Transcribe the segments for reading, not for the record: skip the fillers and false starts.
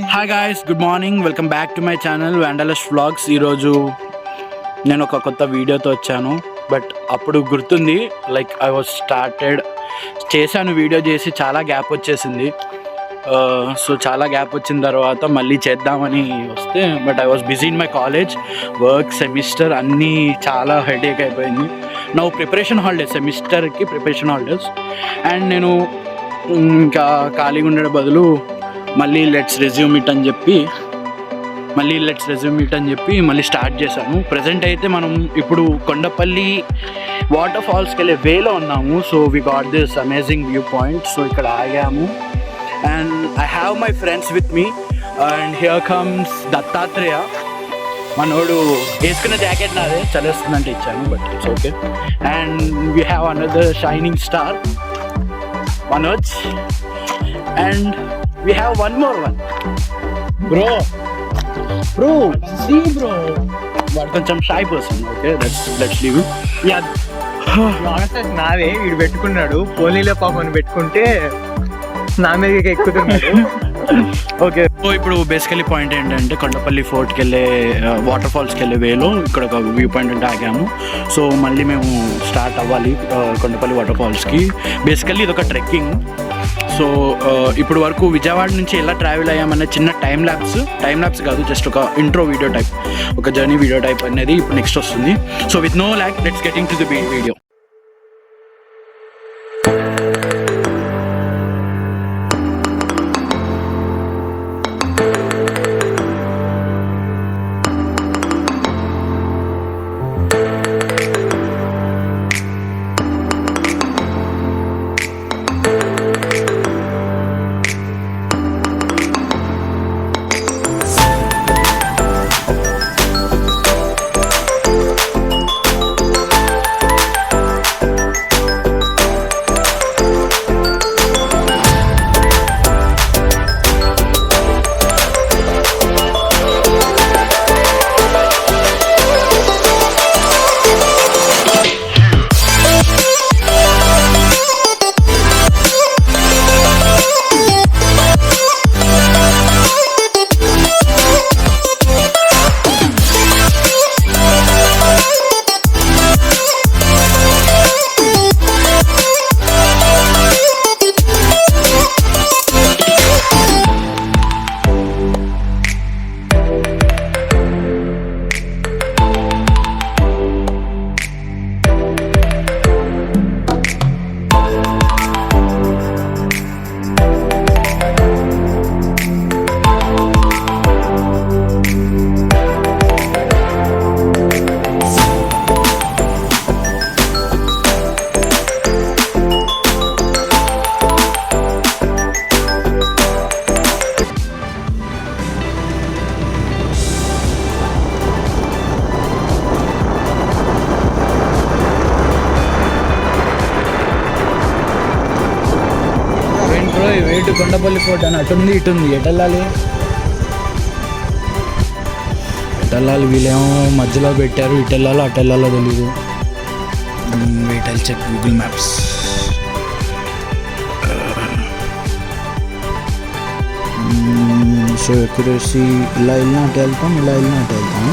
Hi guys, good morning. Welcome back to my channel vandalist vlogs. ఈరోజు నేను ఒక కొత్త వీడియోతో వచ్చాను. బట్ అప్పుడు గుర్తుంది, లైక్ ఐ వాజ్ స్టార్టెడ్ చేశాను, వీడియో చేసి చాలా గ్యాప్ వచ్చేసింది. సో చాలా గ్యాప్ వచ్చిన తర్వాత మళ్ళీ చేద్దామని వస్తే, but I was busy in my college work, semester అన్నీ చాలా హెడేక్ అయిపోయింది. నా ప్రిపరేషన్ హాలిడేస్, సెమిస్టర్కి ప్రిపరేషన్ హాలిడేస్, అండ్ నేను ఇంకా ఖాళీగా ఉండే బదులు మళ్ళీ లెట్స్ రెజ్యూమ్ ఇట్ అని చెప్పి మళ్ళీ స్టార్ట్ చేశాను. ప్రజెంట్ అయితే మనం ఇప్పుడు కొండపల్లి వాటర్ ఫాల్స్కి వెళ్ళే వేలో ఉన్నాము. So we got this amazing view point. So ఇక్కడ ఆగాము and I have my friends with me and here comes Dattatreya. మనోడు వేసుకున్న జాకెట్ నాదే, చలేస్తుందంటే ఇచ్చాను, but it's okay. And we have another shining star Manoj, and we have one more bro see bro వాడు కొంచెం shy person. Okay, let's leave it. నాదే వీడు పెట్టుకున్నాడు, పోలీలో పాపని పెట్టుకుంటే నా మీద ఎక్కుతున్నాడు. ఓకే, సో ఇప్పుడు బేసికలీ పాయింట్ ఏంటంటే కొండపల్లి ఫోర్ట్కి వెళ్ళే వాటర్ ఫాల్స్కి వెళ్ళే వేలో ఇక్కడ ఒక వ్యూ పాయింట్ అంటే ఆగాము. సో మళ్ళీ మేము స్టార్ట్ అవ్వాలి కొండపల్లి వాటర్ ఫాల్స్కి. బేసికల్లీ ఇది ఒక ట్రెక్కింగ్. సో ఇప్పుడు వరకు విజయవాడ నుంచి ఎలా ట్రావెల్ అయ్యామన్న చిన్న టైం ల్యాప్స్ కాదు, జస్ట్ ఒక ఇంట్రో వీడియో టైప్, ఒక జర్నీ వీడియో టైప్ అనేది ఇప్పుడు నెక్స్ట్ వస్తుంది. So with no lack let's getting to the video. Kondapalli fort అని అటుంది ఇటుంది, ఎటెళ్ళాలి వీళ్ళేమో మధ్యలో పెట్టారు, ఇటెళ్ళాలో అటెళ్ళాలో తెలీదు. Wait I check Google Maps. So accuracy ఇలా వెళ్ళినా అటు వెళ్తాం, ఇలా వెళ్ళినా అటు వెళ్తాం.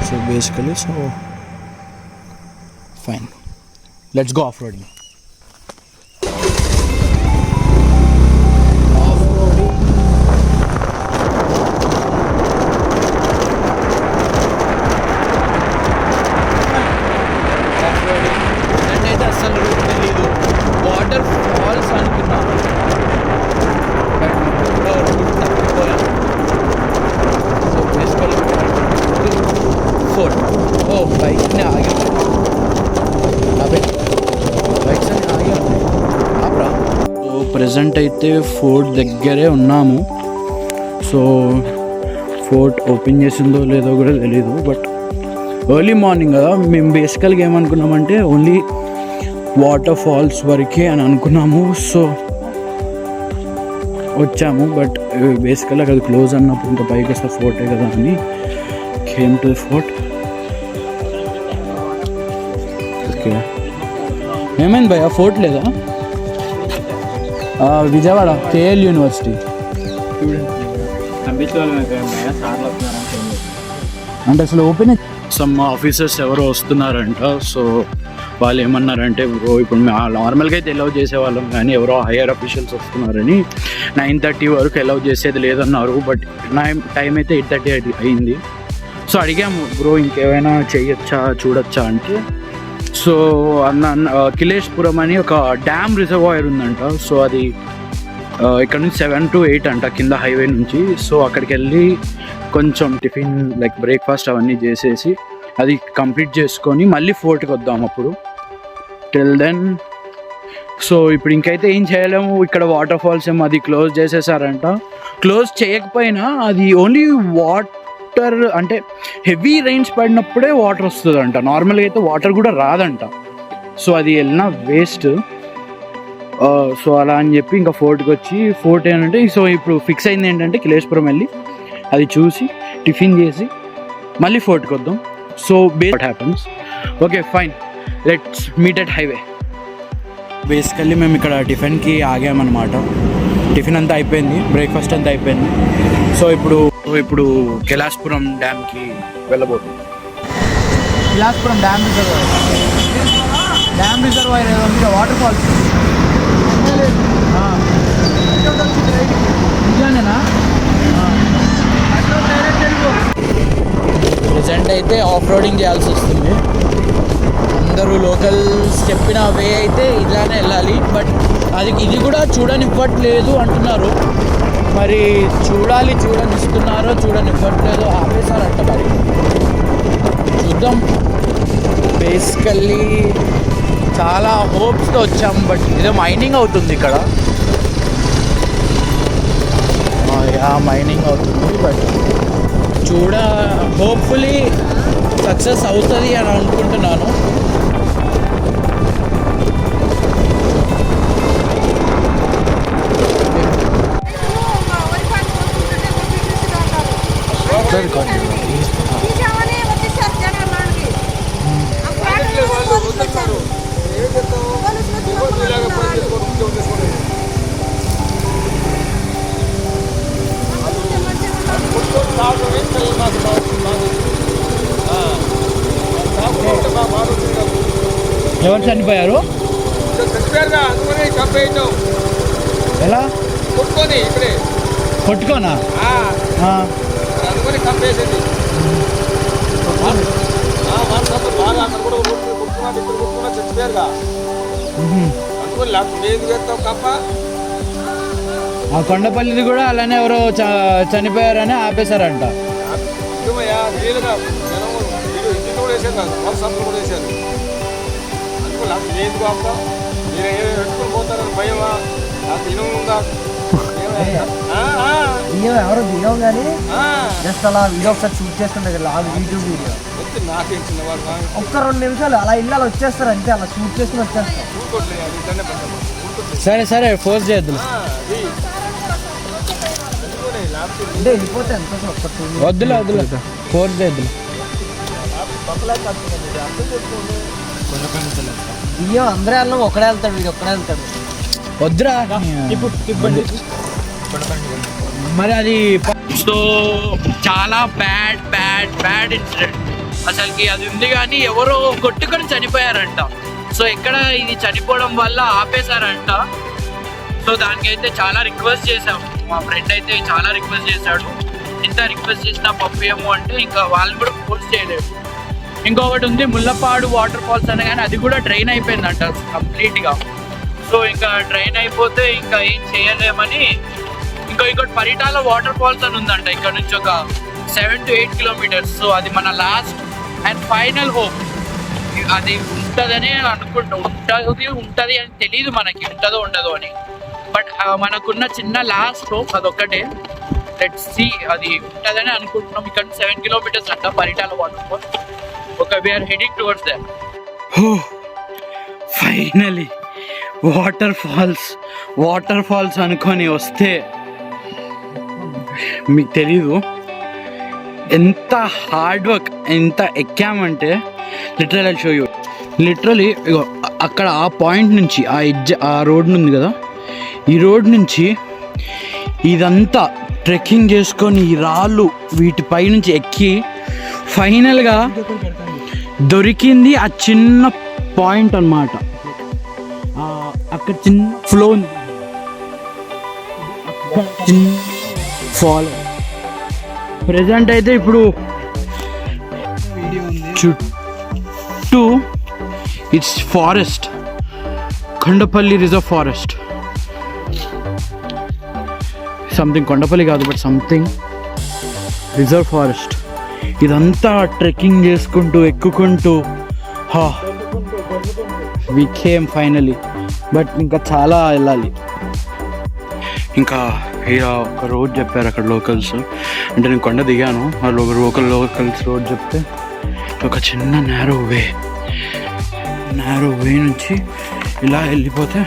So basically so fine, let's go off roading. Present అయితే ఫోర్ట్ దగ్గరే ఉన్నాము. సో ఫోర్ట్ ఓపెన్ చేసిందో లేదో కూడా తెలీదు, బట్ ఎర్లీ మార్నింగ్ కదా, మేము బేసికల్గా ఏమనుకున్నామంటే ఓన్లీ వాటర్ ఫాల్స్ వరకే అని అనుకున్నాము. సో వచ్చాము, బట్ బేసికల్గా అది క్లోజ్ అన్నప్పుడు ఇంకా పైకి వస్తే ఫోర్టే కదా అని came to the fort. Okay, ఏమైంది భయ్యా, ఫోర్ట్ లేదా? Vijayawada KL university. అంటే అసలు ఓపెన్ సమ్ ఆఫీసర్స్ ఎవరో వస్తున్నారంట. సో వాళ్ళు ఏమన్నారంటే బ్రో ఇప్పుడు నార్మల్గా అయితే అలౌ చేసేవాళ్ళం కానీ ఎవరో హైయర్ అఫీషియల్స్ వస్తున్నారని 9:30 వరకు అలౌ చేసేది లేదన్నారు. బట్ టైం అయితే 8:30 అయింది. సో అడిగాము బ్రో ఇంకేమైనా చేయొచ్చా చూడొచ్చా అంటే, సో కిలేష్పురం అని ఒక డ్యామ్ రిజర్వాయర్ ఉందంట. సో అది ఇక్కడ నుంచి 7 to 8 అంట కింద హైవే నుంచి. సో అక్కడికి వెళ్ళి కొంచెం టిఫిన్ లైక్ బ్రేక్ఫాస్ట్ అవన్నీ చేసేసి అది కంప్లీట్ చేసుకొని మళ్ళీ ఫోర్ట్కి వద్దాం అప్పుడు. టిల్ దెన్ సో ఇప్పుడు ఇంకైతే ఏం చేయలేము. ఇక్కడ వాటర్ ఫాల్స్ ఏమో అది క్లోజ్ చేసేసారంట. క్లోజ్ చేయకపోయినా అది ఓన్లీ వాటర్ అంటే హెవీ రైన్స్ పడినప్పుడే వాటర్ వస్తుందంట. నార్మల్గా అయితే వాటర్ కూడా రాదంట. సో అది వెళ్ళిన వేస్ట్. సో అలా అని చెప్పి ఇంకా ఫోర్ట్కి వచ్చి ఫోర్ట్ ఏంటంటే సో ఇప్పుడు ఫిక్స్ అయింది ఏంటంటే కిలేష్పురం వెళ్ళి అది చూసి టిఫిన్ చేసి మళ్ళీ ఫోర్ట్కి వద్దాం. So what happens. Okay fine, let's meet at highway. Basically మేము ఇక్కడ టిఫిన్కి ఆగామన్నమాట. టిఫిన్ అంతా అయిపోయింది, బ్రేక్ఫాస్ట్ అంతా అయిపోయింది. సో ఇప్పుడు కిలాస్పురం డ్యామ్కి వెళ్ళబోతుంది. కిలాస్పురం డ్యామ్ రిజర్వాయర్ ఏదో ఉంది, వాటర్ ఫాల్స్ ఇట్లానేనా? ప్రజెంట్ అయితే ఆఫ్ రోడింగ్ చేయాల్సి వస్తుంది. అందరూ లోకల్స్ చెప్పిన వే అయితే ఇలానే వెళ్ళాలి. బట్ ఇది కూడా చూడనివ్వట్లేదు అంటున్నారు. మరి చూడనిస్తున్నారో చూడనివ్వట్లేదో ఆపేశారంట. మరి చూద్దాం. బేసికల్లీ చాలా హోప్స్తో వచ్చాం. బట్ ఏదో మైనింగ్ అవుతుంది ఇక్కడ. మైనింగ్ అవుతుంది. బట్ హోప్ఫుల్లీ సక్సెస్ అవుతుంది అని అనుకుంటున్నాను. ఎవరు చనిపోయారు? ఎలా కొట్టుకోనా? ఆ కొండపల్లిది కూడా అలానే ఎవరో చనిపోయారని ఆపేశారంట. ఎవరు దిగం కానీ జస్ట్ అలా వీడియో ఒకసారి షూట్ చేస్తుంటారు లాగ్ యూట్యూబ్ వీడియో. ఒక్క 2 నిమిషాలు అలా ఇల్లు అలా వచ్చేస్తారు అంతే. అలా షూట్ చేసుకుని వచ్చేస్తారు. సరే ఫోర్స్ చేయొద్దు. అంటే వెళ్ళిపోతే ఎంత వద్దులే ఫోర్స్ చేయొద్దు. బియ్యం అందరూ వెళ్ళాం, ఒకడే వెళ్తాడు, వీడు ఒక్కడే వెళ్తాడు. వద్దురా మరి అది. సో చాలా బ్యాడ్ ఇన్సిడెంట్ అసలుకి. అది ఉంది కానీ ఎవరో కొట్టుకొని చనిపోయారంట. సో ఎక్కడ ఇది చనిపోవడం వల్ల ఆపేశారంట. సో దానికైతే చాలా రిక్వెస్ట్ చేశాము. మా ఫ్రెండ్ అయితే చాలా రిక్వెస్ట్ చేశాడు. ఎంత రిక్వెస్ట్ చేసినా పంపేమో అంటే ఇంకా వాళ్ళని కూడా ఫోర్స్ చేయలేదు. ఇంకొకటి ఉంది ముల్లపాడు వాటర్ ఫాల్స్ అని, కానీ అది కూడా డ్రైన్ అయిపోయిందంట కంప్లీట్గా. సో ఇంకా డ్రైన్ అయిపోతే ఇంకా ఏం చేయలేమని ఇంకోటి పరిటాల వాటర్ ఫాల్స్ అని ఉందంట. ఇక్కడ నుంచి ఒక 7 to 8 kilometers. సో అది మన లాస్ట్ అండ్ ఫైనల్ హోప్. అది ఉంటుందని ఉంటుంది అని తెలియదు మనకి, ఉంటుందో ఉండదో అని. బట్ మనకున్న చిన్న లాస్ట్ హోప్ అదొక్కటే. లెట్స్ సీ, అది ఉంటుందని అనుకుంటున్నాం. ఇక్కడ 7 kilometers అంట Paritala water falls. Okay, we're heading towards that. Finally water falls అనుకొని వస్తే మీకు తెలీదు ఎంత హార్డ్ వర్క్, ఎంత ఎక్కామంటే. Literal I show you. Literally అక్కడ ఆ పాయింట్ నుంచి ఆ రోడ్ ఉంది కదా, ఈ రోడ్ నుంచి ఇదంతా ట్రెక్కింగ్ చేసుకొని ఈ రాళ్ళు వీటిపై నుంచి ఎక్కి ఫైనల్గా దొరికింది ఆ చిన్న పాయింట్ అన్నమాట. అక్కడ చిన్న ఫ్లో ఉంది, చిన్న ఫాల్. ప్రజెంట్ అయితే ఇప్పుడు చుట్టూ it's forest, Kondapalli reserve forest. Something Kondapalli కాదు బట్ సంథింగ్ రిజర్వ్ ఫారెస్ట్. ఇదంతా ట్రెక్కింగ్ చేసుకుంటూ ఎక్కుకుంటూ వి కేమ్ ఫైనలీ. బట్ ఇంకా చాలా వెళ్ళాలి. ఇంకా ఇలా ఒక రోడ్ చెప్పారు అక్కడ లోకల్స్, అంటే నేను కొండ దిగాను. ఆ లోకల్స్ రోడ్ చెప్తే ఒక చిన్న నేరో వే నుంచి ఇలా వెళ్ళిపోతే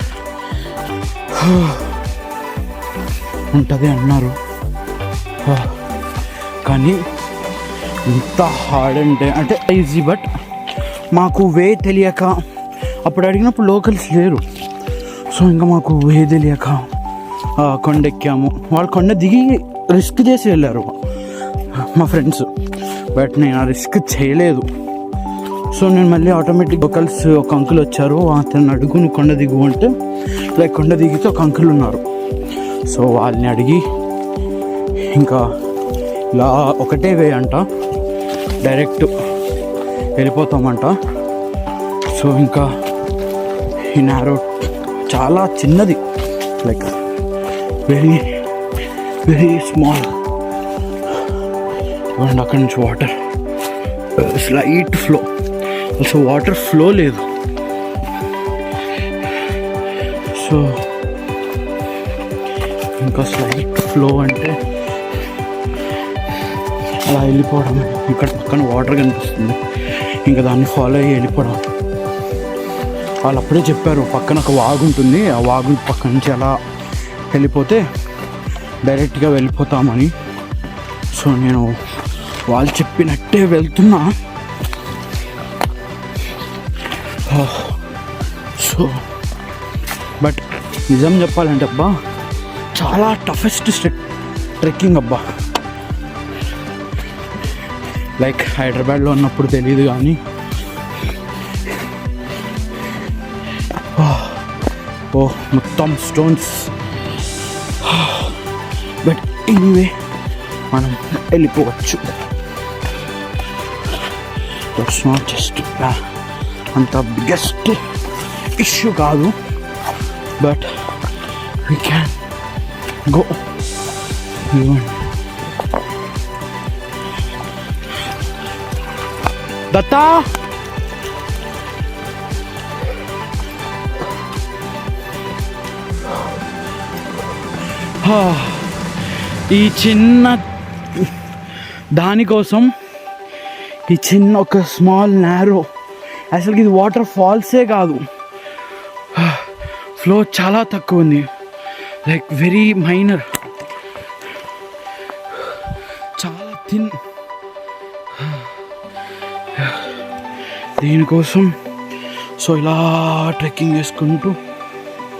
ఉంటుంది అన్నారు. కానీ ఇంత హార్డ్ అంటే ఈజీ, బట్ మాకు వే తెలియక అప్పుడు అడిగినప్పుడు లోకల్స్ లేరు. సో ఇంకా మాకు వే తెలియక కొండ ఎక్కాము. వాళ్ళు కొండ దిగి రిస్క్ చేసి వెళ్ళారు మా ఫ్రెండ్స్, బట్ నేను ఆ రిస్క్ చేయలేదు. సో నేను మళ్ళీ ఆటోమేటిక్ లోకల్స్ ఒక అంకుల్ వచ్చారు, అతను అడుగు నువ్వు కొండ దిగు అంటే లైక్ కొండ దిగితే ఒక అంకుల్ ఉన్నారు. సో వాళ్ళని అడిగి ఇంకా ఇలా ఒకటే వే అంట, డైరెక్ట్ వెళ్ళిపోతామంట. సో ఇంకా ఈ నేరో చాలా చిన్నది, like very very small. And అక్కడి నుంచి వాటర్ స్లైట్ ఫ్లో, అసలు వాటర్ ఫ్లో లేదు. సో ఇంకా స్లైట్ ఫ్లో అంటే అలా వెళ్ళిపోవడం. ఇక్కడ పక్కన వాటర్ కనిపిస్తుంది, ఇంకా దాన్ని ఫాలో అయ్యి వెళ్ళిపోవడం. వాళ్ళు అప్పుడే చెప్పారు పక్కన ఒక వాగు ఉంటుంది, ఆ వాగు పక్క నుంచి అలా వెళ్ళిపోతే డైరెక్ట్గా వెళ్ళిపోతామని. సో నేను వాళ్ళు చెప్పినట్టే వెళ్తున్నా. సో బట్ నిజం చెప్పాలంటే అబ్బా చాలా టఫెస్ట్ ట్రెక్కింగ్ అబ్బా. లైక్ హైదరాబాద్లో ఉన్నప్పుడు తెలియదు కానీ మొత్తం స్టోన్స్. బట్ ఎనీవే మనం వెళ్ళిపోవచ్చు. దట్స్ నాట్ జస్ట్ అంత బిగ్గెస్ట్ ఇష్యూ కాదు, but we can go. Datta ఈ చిన్న దానికోసం ఈ చిన్న ఒక స్మాల్ నేరో, అసలు ఇది వాటర్ ఫాల్సే కాదు, ఫ్లో చాలా తక్కువ ఉంది, లైక్ వెరీ మైనర్, చాలా థిన్. దీనికోసం సో ఇలా ట్రెక్కింగ్ చేసుకుంటూ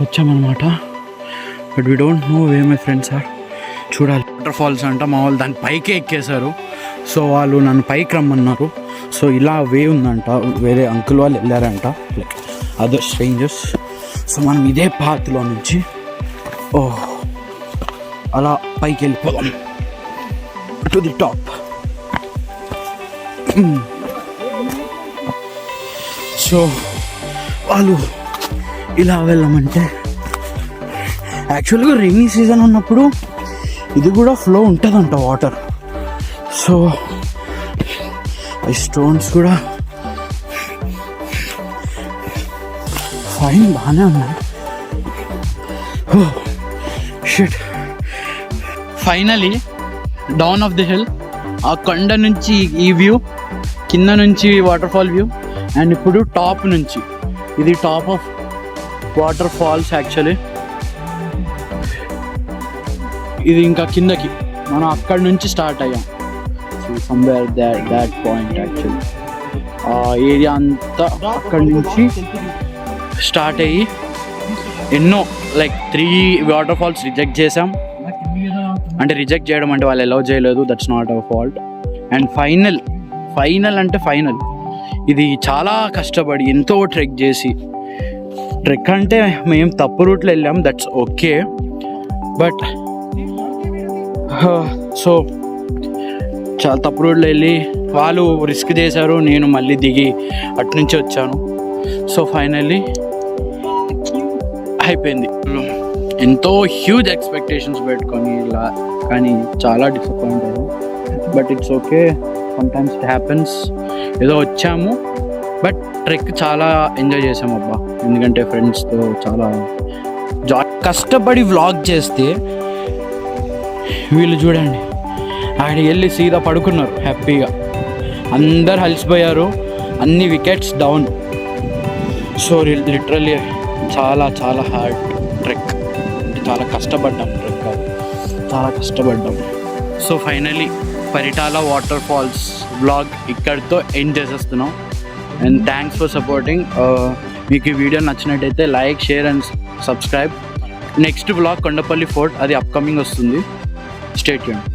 వచ్చామన్నమాట. But we don't know where my friends are. చూడాలి. వాటర్ ఫాల్స్ అంట, మా వాళ్ళు దాని పైకే ఎక్కేశారు. సో వాళ్ళు నన్ను పైకి రమ్మన్నారు. సో ఇలా వే ఉందంట, వేరే అంకుల్ వాళ్ళు వెళ్ళారంట, లైక్ అదర్ స్ట్రేంజర్స్. సో మనం ఇదే పాత్లో నుంచి అలా పైకి వెళ్ళిపోదాం టు ది టాప్. సో వాళ్ళు ఇలా వెళ్ళమంటే, యాక్చువల్గా రైనీ సీజన్ ఉన్నప్పుడు ఇది కూడా ఫ్లో ఉంటుందంట వాటర్. సో ఈ స్టోన్స్ కూడా ఫైన్ బాగానే ఉన్నాయి. Shit, finally down of the hill, ఆ కొండ నుంచి ఈ వ్యూ, కింద నుంచి వాటర్ ఫాల్ వ్యూ, అండ్ ఇప్పుడు టాప్ నుంచి, ఇది top of waterfalls. Actually ఇది ఇంకా కిందకి మనం అక్కడి నుంచి స్టార్ట్ అయ్యాం. సమ్వేర్ దాట్ పాయింట్ యాక్చువల్లీ ఆ ఏరియా అంతా అక్కడి నుంచి స్టార్ట్ అయ్యి ఎన్నో లైక్ 3 వాటర్ ఫాల్స్ రిజెక్ట్ చేసాం. అంటే రిజెక్ట్ చేయడం అంటే వాళ్ళు అలౌ చేయలేదు, that's not our fault. And final అంటే ఫైనల్, ఇది చాలా కష్టపడి ఎంతో ట్రెక్ చేసి, ట్రెక్ అంటే మేము తప్పు రూట్లో వెళ్ళాం, దట్స్ ఓకే. బట్ సో చాలా తప్పు రూట్లో వెళ్ళి వాళ్ళు రిస్క్ చేశారు, నేను మళ్ళీ దిగి అటు నుంచి వచ్చాను. సో ఫైనల్లీ అయిపోయింది. ఎంతో హ్యూజ్ ఎక్స్పెక్టేషన్స్ పెట్టుకొని ఇలా, కానీ చాలా డిసప్పాయింట్ అయ్యాను. But it's okay, sometimes it happens. ఏదో వచ్చాము, బట్ ట్రెక్ చాలా ఎంజాయ్ చేసాము అబ్బా. ఎందుకంటే ఫ్రెండ్స్తో చాలా కష్టపడి వ్లాగ్ చేస్తే వీళ్ళు చూడండి అక్కడికి వెళ్ళి సీదా పడుకున్నారు హ్యాపీగా. అందరు అలసిపోయారు, అన్ని వికెట్స్ డౌన్. సో లిటరల్లీ చాలా చాలా హార్డ్ ట్రెక్, అంటే చాలా కష్టపడ్డాం ట్రెక్, చాలా కష్టపడ్డాం. So finally Paritala water falls vlog ఇక్కడితో ఎండ్ చేసేస్తున్నాం. And thanks for supporting. మీకు ఈ వీడియో నచ్చినట్టయితే like, share and subscribe. Next vlog Kondapalli fort, అది అప్కమింగ్ వస్తుంది. Stay tuned.